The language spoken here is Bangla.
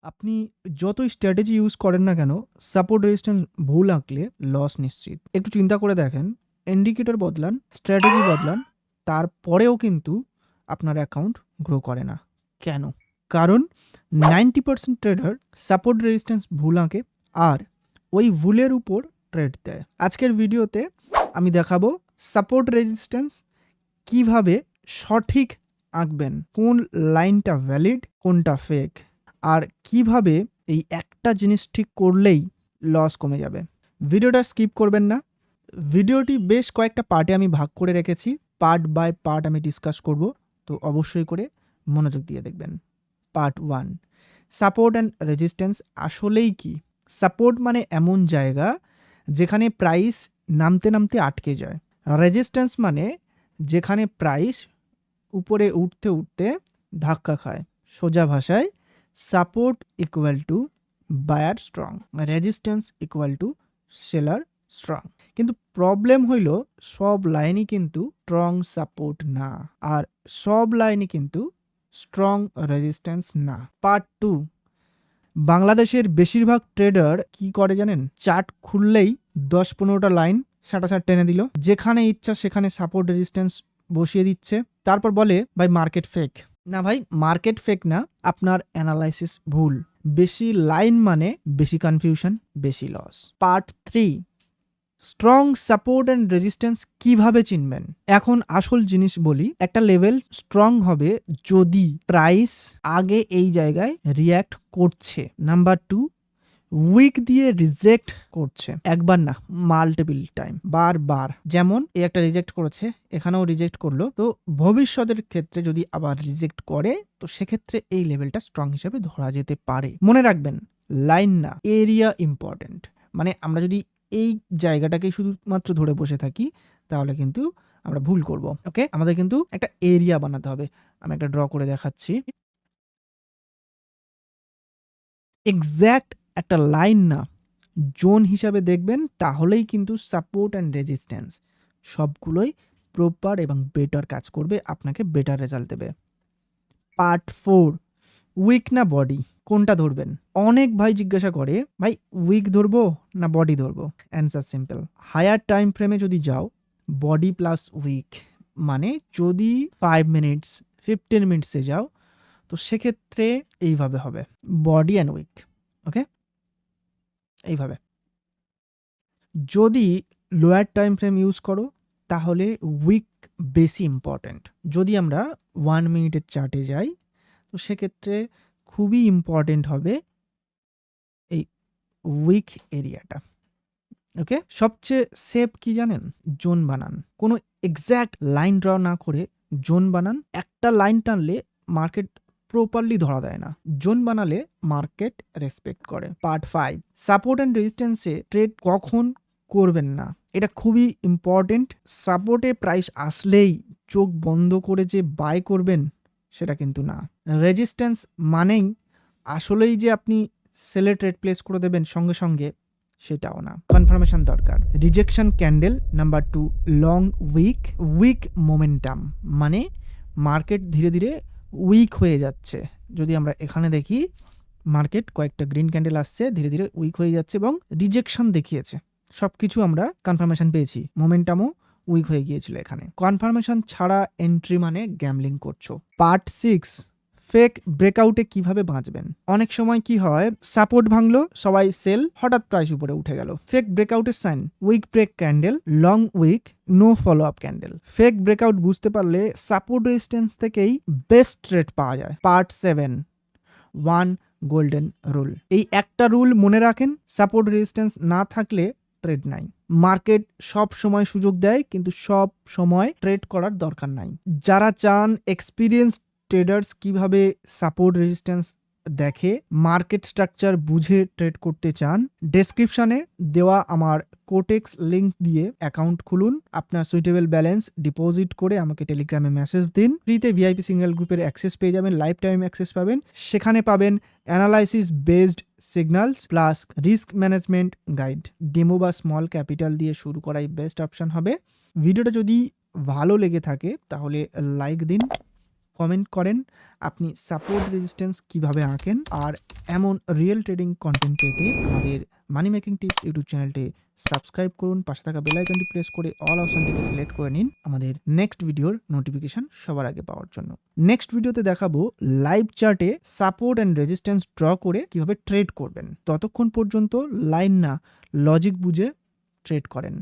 আপনি যতই স্ট্র্যাটেজি ইউজ করেন না কেন, সাপোর্ট রেজিস্ট্যান্স ভুল আঁকলে লস নিশ্চিত। একটু চিন্তা করে দেখেন, ইন্ডিকেটর বদলান, স্ট্র্যাটেজি বদলান, তারপরেও কিন্তু আপনার অ্যাকাউন্ট গ্রো করে না। কেন? কারণ 90% ট্রেডার সাপোর্ট রেজিস্ট্যান্স ভুল আঁকে আর ওই ভুলের উপর ট্রেড দেয়। আজকের ভিডিওতে আমি দেখাবো সাপোর্ট রেজিস্ট্যান্স কিভাবে সঠিক আঁকবেন, কোন লাইনটা ভ্যালিড কোনটা ফেক, আর কিভাবে এই একটা জিনিস ঠিক করলেই লস কমে যাবে। ভিডিওটা স্কিপ করবেন না। ভিডিওটি বেশ কয়েকটা পার্টে আমি ভাগ করে রেখেছি, পার্ট বাই পার্ট আমি ডিসকাস করব, তো অবশ্যই করে মনোযোগ দিয়ে দেখবেন। পার্ট 1, সাপোর্ট অ্যান্ড রেজিস্ট্যান্স আসলেই কি? সাপোর্ট মানে এমন জায়গা যেখানে প্রাইস নামতে নামতে আটকে যায়। রেজিস্ট্যান্স মানে যেখানে প্রাইস উপরে উঠতে উঠতে ধাক্কা খায়। সোজা ভাষায় support equal to buyer strong, resistance equal to seller strong. কিন্তু প্রবলেম হইল সব লাইনই কিন্তু স্ট্রং সাপোর্ট না, আর সব লাইনই কিন্তু স্ট্রং রেজিস্ট্যান্স না। পার্ট 2, বাংলাদেশের বেশিরভাগ ট্রেডার কি করে জানেন? চার্ট খুললেই 10-15টা লাইন সাঁটাসাঁট টেনে দিল, যেখানে ইচ্ছা সেখানে সাপোর্ট রেজিস্ট্যান্স বসিয়ে দিচ্ছে, তারপর বলে ভাই মার্কেট ফেক। না ভাই, মার্কেট ফেক না, আপনার অ্যানালাইসিস ভুল। বেশি লাইন মানে বেশি কনফিউশন, বেশি loss. Part 3, strong support and resistance কিভাবে চিনবেন। এখন আসল জিনিস বলি, একটা লেভেল স্ট্রং হবে যদি প্রাইস আগে এই জায়গায় রিয়্যাক্ট করছে। নাম্বার 2, উইক দিয়ে রিজেক্ট করছে, একবার না মাল্টিপল টাইম, বারবার। যেমন এই একটা রিজেক্ট করেছে, এখানেও রিজেক্ট করলো, তো ভবিষ্যতের ক্ষেত্রে যদি আবার রিজেক্ট করে তো সেক্ষেত্রে এই লেভেলটা স্ট্রং হিসেবে ধরা যেতে পারে। মনে রাখবেন, লাইন না, এরিয়া ইম্পর্টেন্ট। মানে আমরা যদি এই জায়গাটাকে শুধুমাত্র ধরে বসে থাকি তাহলে কিন্তু আমরা ভুল করব। ওকে, আমাদের কিন্তু একটা এরিয়া বানাতে হবে। আমি একটা ড্র করে দেখাচ্ছি। এক্স্যাক্ট একটা লাইন না, জোন হিসাবে দেখবেন, তাহলেই কিন্তু সাপোর্ট অ্যান্ড রেজিস্ট্যান্স সবগুলোই প্রপার এবং বেটার কাজ করবে, আপনাকে বেটার রেজাল্ট দেবে। পার্ট 4, উইক না বডি, কোনটা ধরবেন? অনেক ভাই জিজ্ঞাসা করে, ভাই উইক ধরবো না বডি ধরবো? অ্যান্সার সিম্পল, হায়ার টাইম ফ্রেমে যদি যাও, বডি প্লাস উইক, মানে যদি 5 মিনিটস 15 মিনিটসে যাও তো সেক্ষেত্রে এইভাবে হবে, বডি অ্যান্ড উইক। ওকে, এইভাবে। যদি লোয়ার টাইম ফ্রেম ইউজ করো তাহলে উইক বেশি ইম্পর্ট্যান্ট। যদি আমরা 1 মিনিটের চার্টে যাই তো সেক্ষেত্রে খুবই ইম্পর্টেন্ট হবে এই উইক এরিয়াটা। ওকে, সবচেয়ে সেফ কি জানেন? জোন বানান। কোনো এক্স্যাক্ট লাইন ড্র না করে জোন বানান। একটা লাইন টানলে মার্কেট প্রপারলি ধরা দেয় না, জোন বানালে মার্কেট রেসপেক্ট করে। পার্ট 5, সাপোর্ট অ্যান্ড রেজিস্ট্যান্সে ট্রেড কখন করবেন না, এটা খুবই ইম্পর্টেন্ট। সাপোর্টে প্রাইস আসলেই চোখ বন্ধ করে যে বাই করবেন সেটা কিন্তু না। রেজিস্ট্যান্স মানেই আসলেই যে আপনি সেলে ট্রেড প্লেস করে দেবেন সঙ্গে সঙ্গে, সেটাও না। কনফার্মেশন দরকার। Rejection candle. Number 2, long wick momentum, মানে মার্কেট ধীরে ধীরে উইক হয়ে যাচ্ছে। যদি আমরা এখানে দেখি, মার্কেট কয়েকটা গ্রিন ক্যান্ডেল আসছে, ধীরে ধীরে উইক হয়ে যাচ্ছে এবং রিজেকশন দেখিয়েছে। সব কিছু আমরা কনফার্মেশন পেয়েছি, মোমেন্টামও উইক হয়ে গিয়েছিল এখানে। কনফার্মেশন ছাড়া এন্ট্রি মানে গ্যামলিং করছো। পার্ট 6, ফেক ব্রেকআউটে কিভাবে বাঁচবেন। অনেক সময় কি হয়, সাপোর্ট ভাঙলো, সবাই সেল, হঠাৎ প্রাইস উপরে উঠে গেল। ফেক ব্রেকআউটের sign, wick break candle, long wick, no follow up candle. Fake breakout বুঝতে পারলে সাপোর্ট রেজিস্ট্যান্স থেকেই বেস্ট ট্রেড পাওয়া যায়। Part 7, 1 golden rule. এই একটা রুল মনে রাখেন, সাপোর্ট রেজিস্ট্যান্স না থাকলে ট্রেড নাই। মার্কেট সব সময় সুযোগ দেয় কিন্তু সব সময় ট্রেড করার দরকার নাই। যারা চান এক্সপিরিয়েন্স ট্রেডার্স কিভাবে সাপোর্ট রেজিস্ট্যান্স দেখে, মার্কেট স্ট্রাকচার বুঝে ট্রেড করতে চান, ডেসক্রিপশনে দেওয়া আমার কোটেক্স লিংক দিয়ে অ্যাকাউন্ট খুলুন, আপনার সুইটেবল ব্যালেন্স ডিপোজিট করে আমাকে টেলিগ্রামে মেসেজ দিন। ফ্রিতে ভিআইপি সিঙ্গেল গ্রুপের অ্যাক্সেস পেয়ে যাবেন, লাইফ টাইম অ্যাক্সেস পাবেন। সেখানে পাবেন analysis based signals plus risk management guide. Demo বা স্মল ক্যাপিটাল দিয়ে শুরু করাই বেস্ট অপশন হবে। ভিডিওটা যদি ভালো লেগে থাকে তাহলে লাইক দিন, কমেন্ট করেন আপনি সাপোর্ট রেজিস্ট্যান্স কিভাবে আঁকেন। আর এমন রিয়েল ট্রেডিং কন্টেন্ট পেতে আমাদের মানি মেকিং টিপস ইউটিউব চ্যানেলটি সাবস্ক্রাইব করুন, পাশে থাকা বেল আইকনটি প্রেস করে অল অপশনটিকে সিলেক্ট করে নিন আমাদের নেক্সট ভিডিওর নোটিফিকেশন সবার আগে পাওয়ার জন্য। নেক্সট ভিডিওতে দেখাবো লাইভ চার্টে সাপোর্ট অ্যান্ড রেজিস্ট্যান্স ড্র করে কিভাবে ট্রেড করবেন। ততক্ষণ পর্যন্ত লাইন না লজিক বুঝে ট্রেড করেন।